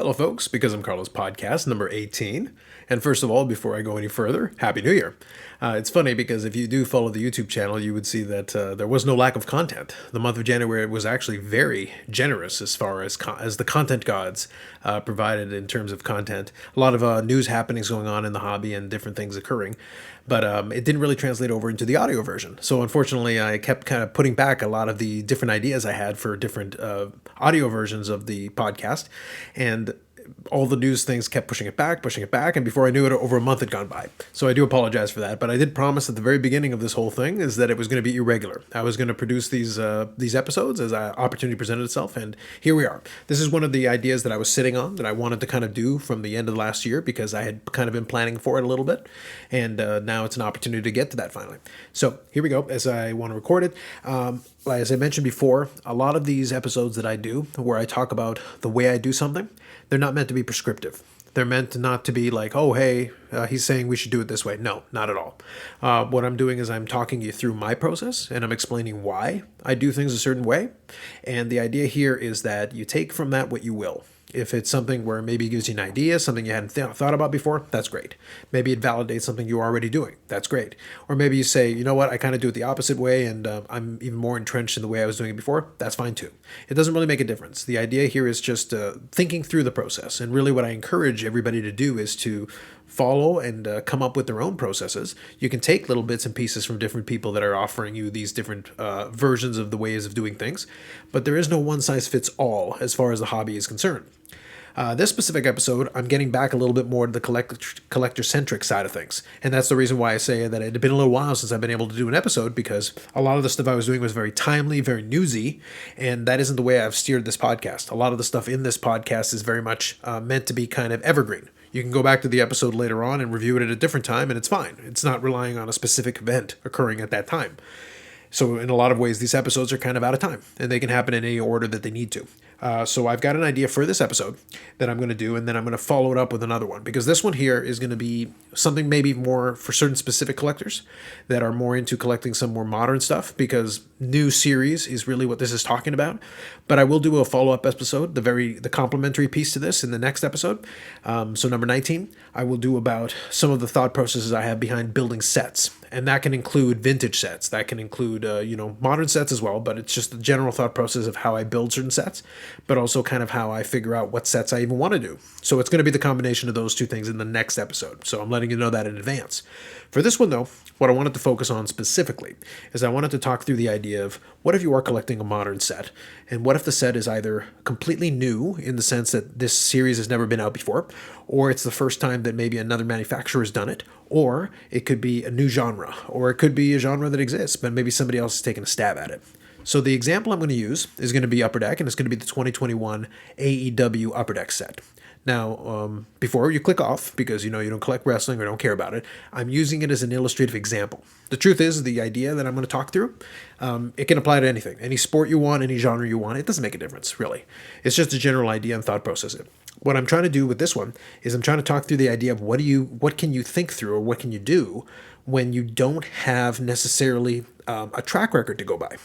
Hello, folks, Because I'm Carlos podcast number 18. And first of all, before I go any further, Happy New Year. It's funny because if you do follow the YouTube channel, you would see that there was no lack of content. The month of January was actually very generous as far as the content gods provided in terms of content. A lot of news happenings going on in the hobby and different things occurring. But it didn't really translate over into the audio version. So unfortunately, I kept kind of putting back a lot of the different ideas I had for different audio versions of the podcast. And all the news things kept pushing it back, and before I knew it, over a month had gone by. So I do apologize for that, but I did promise at the very beginning of this whole thing is that it was going to be irregular. I was going to produce these episodes as an opportunity presented itself, and here we are. This is one of the ideas that I was sitting on that I wanted to kind of do from the end of last year because I had kind of been planning for it a little bit, and now it's an opportunity to get to that finally. So here we go, as I want to record it. As I mentioned before, a lot of these episodes that I do where I talk about the way I do something, they're not meant to be prescriptive. They're meant not to be like, oh, hey, he's saying we should do it this way. No, not at all. What I'm doing is I'm talking you through my process and I'm explaining why I do things a certain way. And the idea here is that you take from that what you will. If it's something where maybe it gives you an idea, something you hadn't thought about before, that's great. Maybe it validates something you're already doing. That's great. Or maybe you say, you know what, I kind of do it the opposite way and I'm even more entrenched in the way I was doing it before. That's fine too. It doesn't really make a difference. The idea here is just thinking through the process. And really what I encourage everybody to do is to follow and come up with their own processes. You can take little bits and pieces from different people that are offering you these different versions of the ways of doing things. But there is no one size fits all as far as the hobby is concerned. This specific episode, I'm getting back a little bit more to the collector-centric side of things. And that's the reason why I say that it had been a little while since I've been able to do an episode, because a lot of the stuff I was doing was very timely, very newsy, and that isn't the way I've steered this podcast. A lot of the stuff in this podcast is very much meant to be kind of evergreen. You can go back to the episode later on and review it at a different time, and it's fine. It's not relying on a specific event occurring at that time. So in a lot of ways, these episodes are kind of out of time, and they can happen in any order that they need to. So I've got an idea for this episode that I'm going to do, and then I'm going to follow it up with another one, because this one here is going to be something maybe more for certain specific collectors that are more into collecting some more modern stuff, because new series is really what this is talking about. But I will do a follow-up episode, the complementary piece to this in the next episode. So number 19, I will do about some of the thought processes I have behind building sets. And that can include vintage sets. That can include, modern sets as well. But it's just the general thought process of how I build certain sets, but also kind of how I figure out what sets I even want to do. So it's going to be the combination of those two things in the next episode. So I'm letting you know that in advance. For this one, though, what I wanted to focus on specifically is I wanted to talk through the idea of what if you are collecting a modern set, and what if the set is either completely new in the sense that this series has never been out before, or it's the first time that maybe another manufacturer has done it, or it could be a new genre, or it could be a genre that exists, but maybe somebody else has taken a stab at it. So the example I'm going to use is going to be Upper Deck, and it's going to be the 2021 AEW Upper Deck set. Now, before you click off, because you don't collect wrestling or don't care about it, I'm using it as an illustrative example. The truth is, the idea that I'm going to talk through, it can apply to anything. Any sport you want, any genre you want, it doesn't make a difference, really. It's just a general idea and thought process. What I'm trying to do with this one is I'm trying to talk through the idea of what can you think through, or what can you do when you don't have necessarily a track record to go by.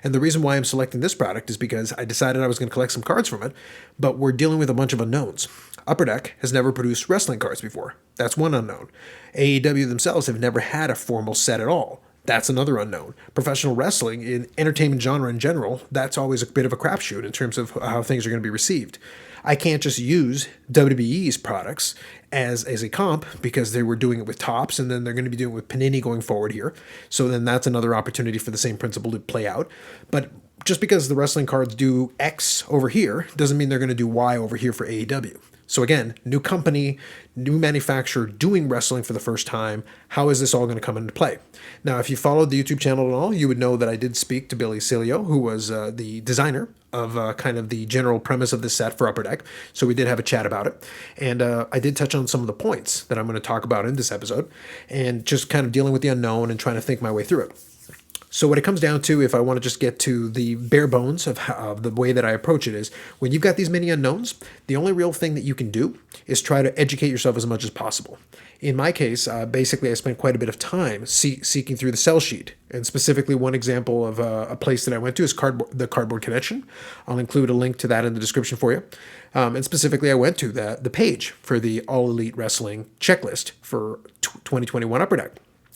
And the reason why I'm selecting this product is because I decided I was going to collect some cards from it, but we're dealing with a bunch of unknowns. Upper Deck has never produced wrestling cards before. That's one unknown. AEW themselves have never had a formal set at all. That's another unknown. Professional wrestling, in entertainment genre in general, that's always a bit of a crapshoot in terms of how things are going to be received. I can't just use WWE's products as a comp, because they were doing it with Topps, and then they're going to be doing it with Panini going forward here. So then that's another opportunity for the same principle to play out. But just because the wrestling cards do X over here doesn't mean they're going to do Y over here for AEW. So again, new company, new manufacturer doing wrestling for the first time. How is this all going to come into play? Now, if you followed the YouTube channel at all, you would know that I did speak to Billy Cilio, who was the designer of kind of the general premise of this set for Upper Deck. So we did have a chat about it. And I did touch on some of the points that I'm going to talk about in this episode, and just kind of dealing with the unknown and trying to think my way through it. So what it comes down to, if I want to just get to the bare bones of the way that I approach it, is when you've got these many unknowns, the only real thing that you can do is try to educate yourself as much as possible. In my case, basically, I spent quite a bit of time seeking through the sell sheet. And specifically, one example of a place that I went to is the Cardboard Connection. I'll include a link to that in the description for you. And specifically, I went to the page for the All Elite Wrestling checklist for 2021 Upper Deck.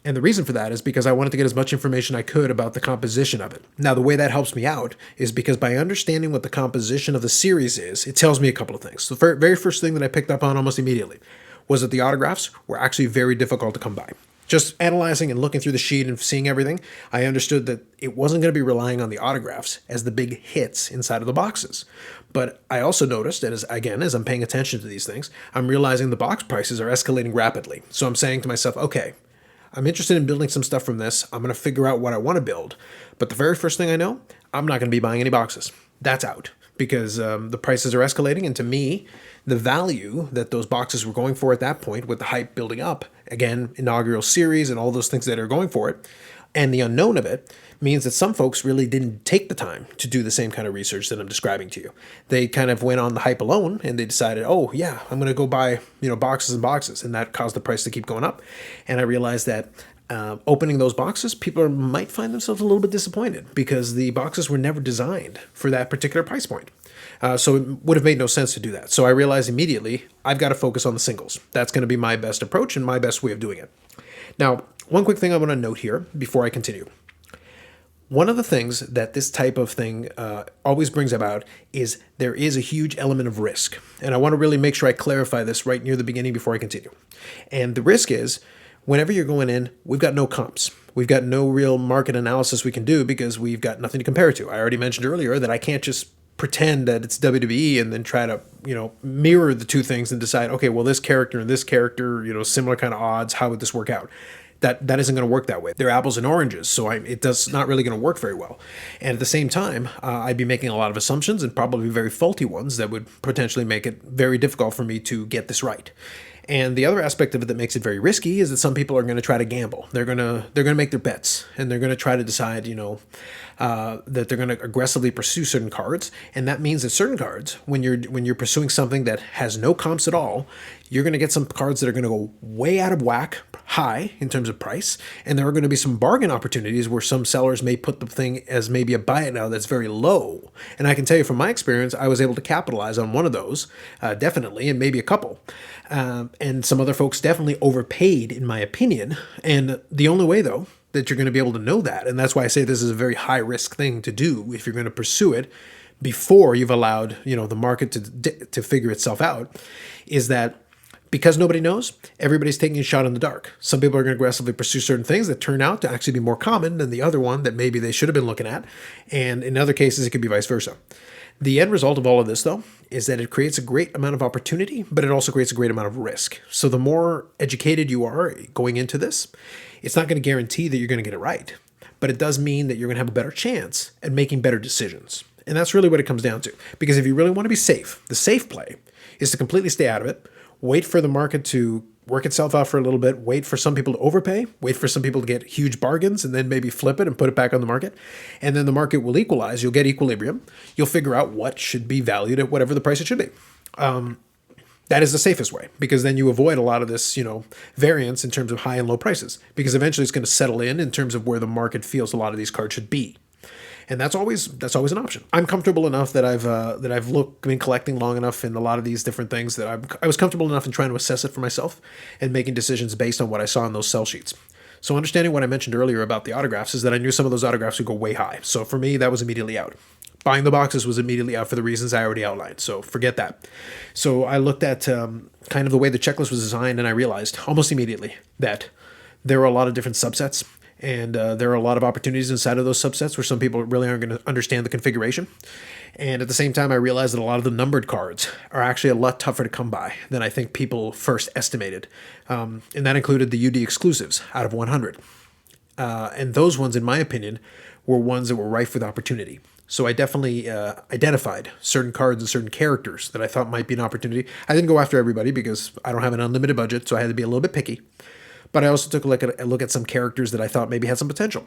And the reason for that is because I wanted to get as much information I could about the composition of it. Now, the way that helps me out is because by understanding what the composition of the series is, it tells me a couple of things. The very first thing that I picked up on almost immediately was that the autographs were actually very difficult to come by. Just analyzing and looking through the sheet and seeing everything, I understood that it wasn't going to be relying on the autographs as the big hits inside of the boxes. But I also noticed, and as I'm paying attention to these things, I'm realizing the box prices are escalating rapidly. So I'm saying to myself, okay, I'm interested in building some stuff from this. I'm going to figure out what I want to build. But the very first thing I know, I'm not going to be buying any boxes. That's out because the prices are escalating. And to me, the value that those boxes were going for at that point, with the hype building up, again, inaugural series and all those things that are going for it, and the unknown of it, means that some folks really didn't take the time to do the same kind of research that I'm describing to you. They kind of went on the hype alone and they decided, oh yeah, I'm going to go buy, boxes and boxes. And that caused the price to keep going up. And I realized that opening those boxes, people might find themselves a little bit disappointed because the boxes were never designed for that particular price point. So it would have made no sense to do that. So I realized immediately, I've got to focus on the singles. That's going to be my best approach and my best way of doing it. Now, one quick thing I want to note here before I continue. One of the things that this type of thing always brings about is there is a huge element of risk. And I want to really make sure I clarify this right near the beginning before I continue. And the risk is, whenever you're going in, we've got no comps. We've got no real market analysis we can do because we've got nothing to compare it to. I already mentioned earlier that I can't just pretend that it's WWE and then try to, mirror the two things and decide, okay, well, this character and this character, similar kind of odds, how would this work out? That isn't going to work that way. They're apples and oranges, so it does not really going to work very well. And at the same time, I'd be making a lot of assumptions and probably very faulty ones that would potentially make it very difficult for me to get this right. And the other aspect of it that makes it very risky is that some people are going to try to gamble. They're going to make their bets, and they're going to try to decide, that they're going to aggressively pursue certain cards. And that means that certain cards, when you're pursuing something that has no comps at all, you're going to get some cards that are going to go way out of whack, high in terms of price, and there are going to be some bargain opportunities where some sellers may put the thing as maybe a buy it now that's very low. And I can tell you from my experience, I was able to capitalize on one of those, definitely, and maybe a couple. And some other folks definitely overpaid, in my opinion. And the only way, though, that you're going to be able to know that, and that's why I say this is a very high risk thing to do if you're going to pursue it before you've allowed, the market to figure itself out, is that because nobody knows, everybody's taking a shot in the dark. Some people are going to aggressively pursue certain things that turn out to actually be more common than the other one that maybe they should have been looking at. And in other cases, it could be vice versa. The end result of all of this, though, is that it creates a great amount of opportunity, but it also creates a great amount of risk. So the more educated you are going into this, it's not going to guarantee that you're going to get it right, but it does mean that you're going to have a better chance at making better decisions. And that's really what it comes down to. Because if you really want to be safe, the safe play is to completely stay out of it, wait for the market to work itself out for a little bit, wait for some people to overpay, wait for some people to get huge bargains, and then maybe flip it and put it back on the market. And then the market will equalize. You'll get equilibrium. You'll figure out what should be valued at whatever the price it should be. That is the safest way, because then you avoid a lot of this, variance in terms of high and low prices, because eventually it's going to settle in terms of where the market feels a lot of these cards should be. And that's always an option. I'm comfortable enough that I've been collecting long enough in a lot of these different things that I was comfortable enough in trying to assess it for myself and making decisions based on what I saw in those sell sheets. So understanding what I mentioned earlier about the autographs is that I knew some of those autographs would go way high. So for me, that was immediately out. Buying the boxes was immediately out for the reasons I already outlined. So forget that. So I looked at kind of the way the checklist was designed, and I realized almost immediately that there are a lot of different subsets. And there are a lot of opportunities inside of those subsets where some people really aren't going to understand the configuration. And at the same time, I realized that a lot of the numbered cards are actually a lot tougher to come by than I think people first estimated. And that included the UD exclusives out of 100. And those ones, in my opinion, were ones that were rife with opportunity. So I definitely identified certain cards and certain characters that I thought might be an opportunity. I didn't go after everybody because I don't have an unlimited budget, so I had to be a little bit picky. but I also took a look at some characters that I thought maybe had some potential.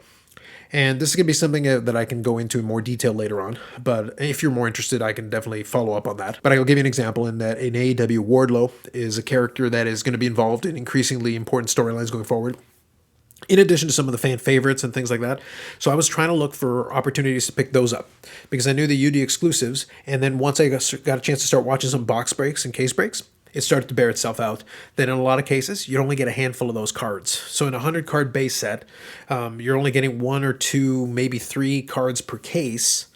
And this is going to be something that I can go into in more detail later on. But if you're more interested, I can definitely follow up on that. But I'll give you an example in that in AEW, Wardlow is a character that is going to be involved in increasingly important storylines going forward, in addition to some of the fan favorites and things like that. So I was trying to look for opportunities to pick those up because I knew the UD exclusives. And then once I got a chance to start watching some box breaks and case breaks, it started to bear itself out that in a lot of cases, you only get a handful of those cards. So in a 100-card base set, you're only getting 1 or 2, maybe 3 cards per case.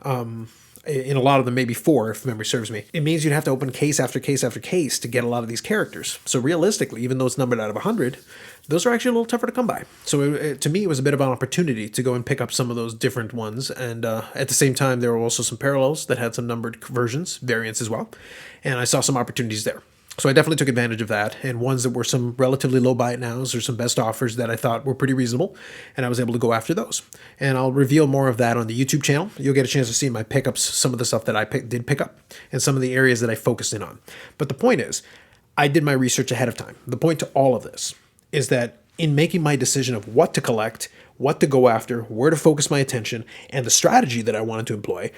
In a lot of them, maybe 4, if memory serves me. It means you'd have to open case after case after case to get a lot of these characters. So realistically, even though it's numbered out of 100, those are actually a little tougher to come by. So to me, it was a bit of an opportunity to go and pick up some of those different ones. And at the same time, there were also some parallels that had some numbered versions, variants as well. And I saw some opportunities there. So I definitely took advantage of that, and ones that were some relatively low buy it nows or some best offers that I thought were pretty reasonable, and I was able to go after those. And I'll reveal more of that on the YouTube channel. You'll get a chance to see my pickups, some of the stuff that I did pick up, and some of the areas that I focused in on. But the point is, I did my research ahead of time. The point to all of this is that in making my decision of what to collect, what to go after, where to focus my attention, and the strategy that I wanted to employ,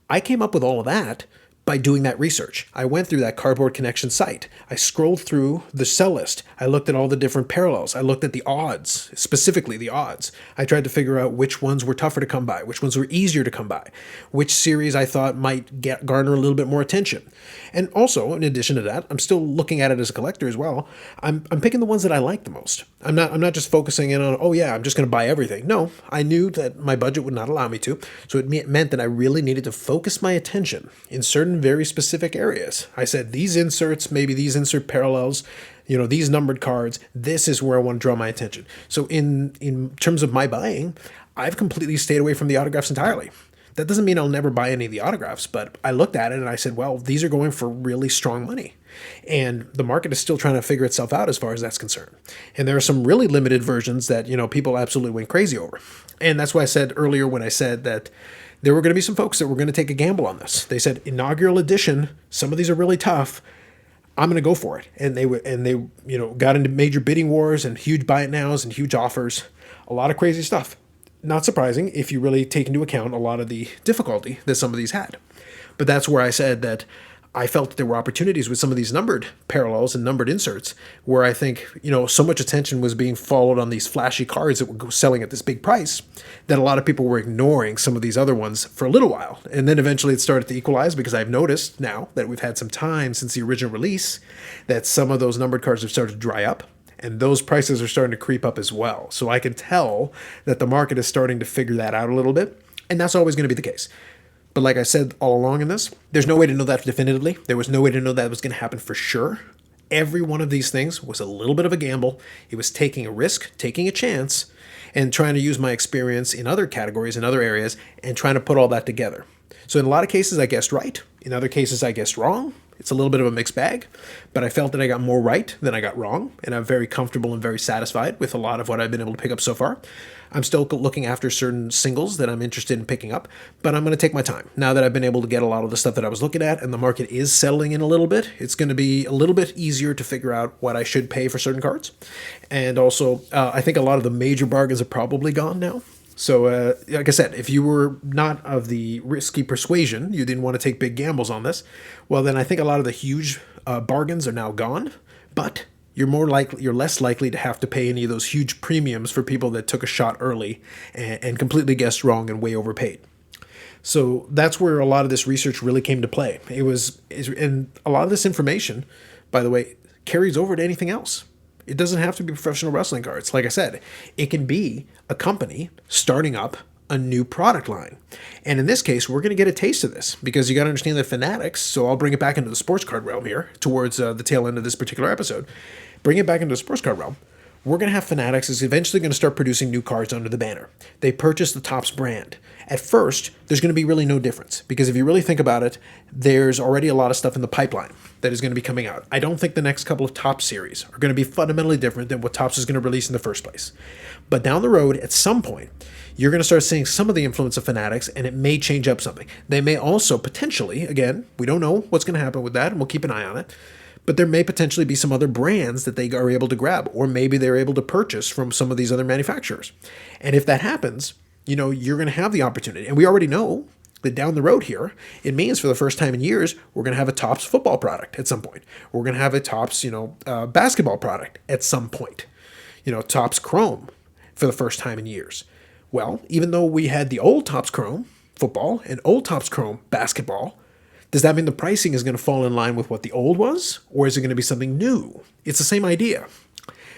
I came up with all of that by doing that research. I went through that Cardboard Connection site. I scrolled through the sell list. I looked at all the different parallels. I looked at the odds, specifically the odds. I tried to figure out which ones were tougher to come by, which ones were easier to come by, which series I thought might garner a little bit more attention. And also, in addition to that, I'm still looking at it as a collector as well. I'm picking the ones that I like the most. I'm not just focusing in on, oh yeah, I'm just going to buy everything. No, I knew that my budget would not allow me to. So it meant that I really needed to focus my attention in certain very specific areas. I said, these inserts, maybe these insert parallels, these numbered cards, this is where I want to draw my attention. So in terms of my buying, I've completely stayed away from the autographs entirely. That doesn't mean I'll never buy any of the autographs, but I looked at it and I said, well, these are going for really strong money. And the market is still trying to figure itself out as far as that's concerned. And there are some really limited versions that, people absolutely went crazy over. And that's why I said earlier when I said that there were going to be some folks that were going to take a gamble on this. They said, inaugural edition, some of these are really tough. I'm going to go for it. And they got into major bidding wars and huge buy it nows and huge offers, a lot of crazy stuff. Not surprising if you really take into account a lot of the difficulty that some of these had. But that's where I said that I felt that there were opportunities with some of these numbered parallels and numbered inserts where I think, so much attention was being followed on these flashy cards that were selling at this big price that a lot of people were ignoring some of these other ones for a little while. And then eventually it started to equalize because I've noticed now that we've had some time since the original release that some of those numbered cards have started to dry up. And those prices are starting to creep up as well. So I can tell that the market is starting to figure that out a little bit. And that's always going to be the case. But like I said all along in this, there's no way to know that definitively. There was no way to know that was going to happen for sure. Every one of these things was a little bit of a gamble. It was taking a risk, taking a chance, and trying to use my experience in other categories, in other areas, and trying to put all that together. So in a lot of cases, I guessed right. In other cases, I guessed wrong. It's a little bit of a mixed bag, but I felt that I got more right than I got wrong, and I'm very comfortable and very satisfied with a lot of what I've been able to pick up so far. I'm still looking after certain singles that I'm interested in picking up, but I'm going to take my time. Now that I've been able to get a lot of the stuff that I was looking at and the market is settling in a little bit, it's going to be a little bit easier to figure out what I should pay for certain cards. And also, I think a lot of the major bargains are probably gone now. So, like I said, if you were not of the risky persuasion, you didn't want to take big gambles on this, well, then I think a lot of the huge bargains are now gone, but you're less likely to have to pay any of those huge premiums for people that took a shot early and completely guessed wrong and way overpaid. So that's where a lot of this research really came to play. And a lot of this information, by the way, carries over to anything else. It doesn't have to be professional wrestling cards. Like I said, it can be a company starting up a new product line. And in this case, we're going to get a taste of this because you got to understand that Fanatics, so I'll bring it back into the sports card realm here towards the tail end of this particular episode. Bring it back into the sports card realm. We're going to have Fanatics is eventually going to start producing new cards under the banner. They purchased the Topps brand. At first, there's going to be really no difference because if you really think about it, there's already a lot of stuff in the pipeline that is going to be coming out. I don't think the next couple of Topps series are going to be fundamentally different than what Topps is going to release in the first place. But down the road, at some point, you're going to start seeing some of the influence of Fanatics, and it may change up something. They may also potentially, again, we don't know what's going to happen with that, and we'll keep an eye on it, but there may potentially be some other brands that they are able to grab, or maybe they're able to purchase from some of these other manufacturers. And if that happens, you're going to have the opportunity. And we already know that down the road here, it means for the first time in years, we're going to have a Topps football product at some point. We're going to have a Topps, basketball product at some point. Topps Chrome for the first time in years. Well, even though we had the old Topps Chrome football and old Topps Chrome basketball, does that mean the pricing is going to fall in line with what the old was? Or is it going to be something new? It's the same idea.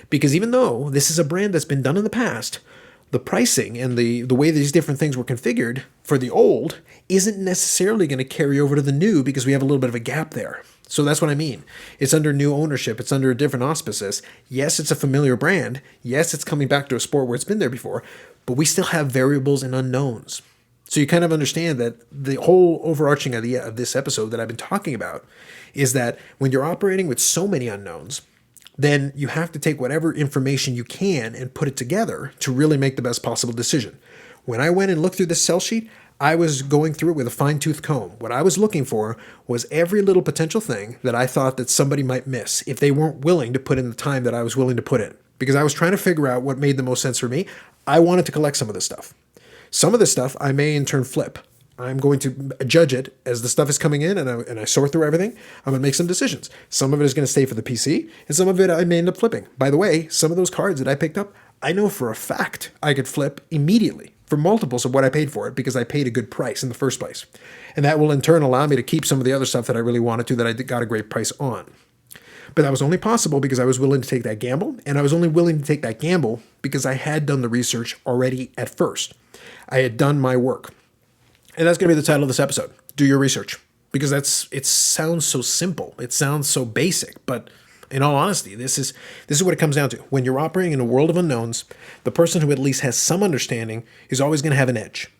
Because even though this is a brand that's been done in the past, the pricing and the way these different things were configured for the old isn't necessarily going to carry over to the new, because we have a little bit of a gap there. So that's what I mean. It's under new ownership. It's under different auspices. Yes, it's a familiar brand. Yes, it's coming back to a sport where it's been there before, but we still have variables and unknowns. So you kind of understand that the whole overarching idea of this episode that I've been talking about is that when you're operating with so many unknowns, then you have to take whatever information you can and put it together to really make the best possible decision. When I went and looked through this sell sheet, I was going through it with a fine-tooth comb. What I was looking for was every little potential thing that I thought that somebody might miss if they weren't willing to put in the time that I was willing to put in. Because I was trying to figure out what made the most sense for me. I wanted to collect some of this stuff. Some of this stuff I may in turn flip. I'm going to judge it as the stuff is coming in, and I sort through everything. I'm going to make some decisions. Some of it is going to stay for the PC, and some of it I may end up flipping. By the way, some of those cards that I picked up, I know for a fact I could flip immediately for multiples of what I paid for it, because I paid a good price in the first place. And that will in turn allow me to keep some of the other stuff that I really wanted to, that I got a great price on. But that was only possible because I was willing to take that gamble, and I was only willing to take that gamble because I had done the research already at first. I had done my work. And that's going to be the title of this episode. Do your research. Because it sounds so simple. It sounds so basic. But in all honesty, this is what it comes down to. When you're operating in a world of unknowns, the person who at least has some understanding is always going to have an edge.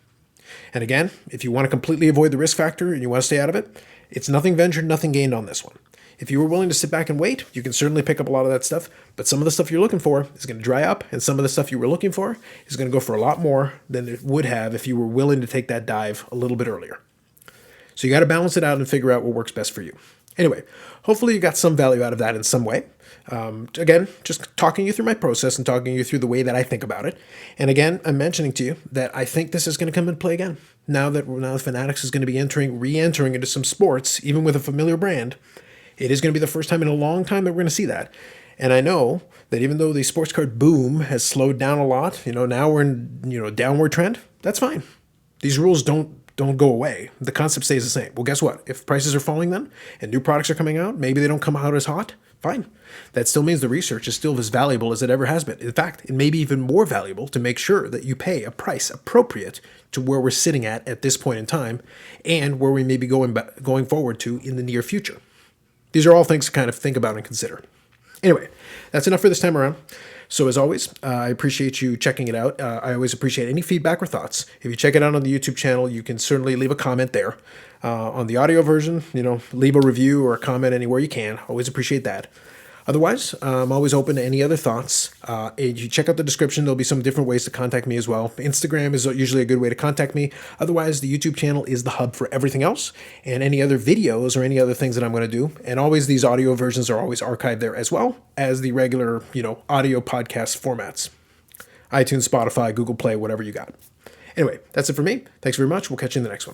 And again, if you want to completely avoid the risk factor and you want to stay out of it, it's nothing ventured, nothing gained on this one. If you were willing to sit back and wait, you can certainly pick up a lot of that stuff, but some of the stuff you're looking for is going to dry up, and some of the stuff you were looking for is going to go for a lot more than it would have if you were willing to take that dive a little bit earlier. So you got to balance it out and figure out what works best for you. Anyway, hopefully you got some value out of that in some way. Again, just talking you through my process and talking you through the way that I think about it. And again, I'm mentioning to you that I think this is going to come into play again. Now that Fanatics is going to be re-entering into some sports, even with a familiar brand, it is going to be the first time in a long time that we're going to see that. And I know that even though the sports card boom has slowed down a lot, now we're in, downward trend, that's fine. These rules don't go away. The concept stays the same. Well, guess what? If prices are falling then and new products are coming out, maybe they don't come out as hot, fine. That still means the research is still as valuable as it ever has been. In fact, it may be even more valuable to make sure that you pay a price appropriate to where we're sitting at this point in time, and where we may be going forward to in the near future. These are all things to kind of think about and consider. Anyway, that's enough for this time around. So as always, I appreciate you checking it out. I always appreciate any feedback or thoughts. If you check it out on the YouTube channel, you can certainly leave a comment there. On the audio version, leave a review or a comment anywhere you can. Always appreciate that. Otherwise, I'm always open to any other thoughts. If you check out the description, there'll be some different ways to contact me as well. Instagram is usually a good way to contact me. Otherwise, the YouTube channel is the hub for everything else, and any other videos or any other things that I'm going to do. And always these audio versions are always archived there, as well as the regular, audio podcast formats. iTunes, Spotify, Google Play, whatever you got. Anyway, that's it for me. Thanks very much. We'll catch you in the next one.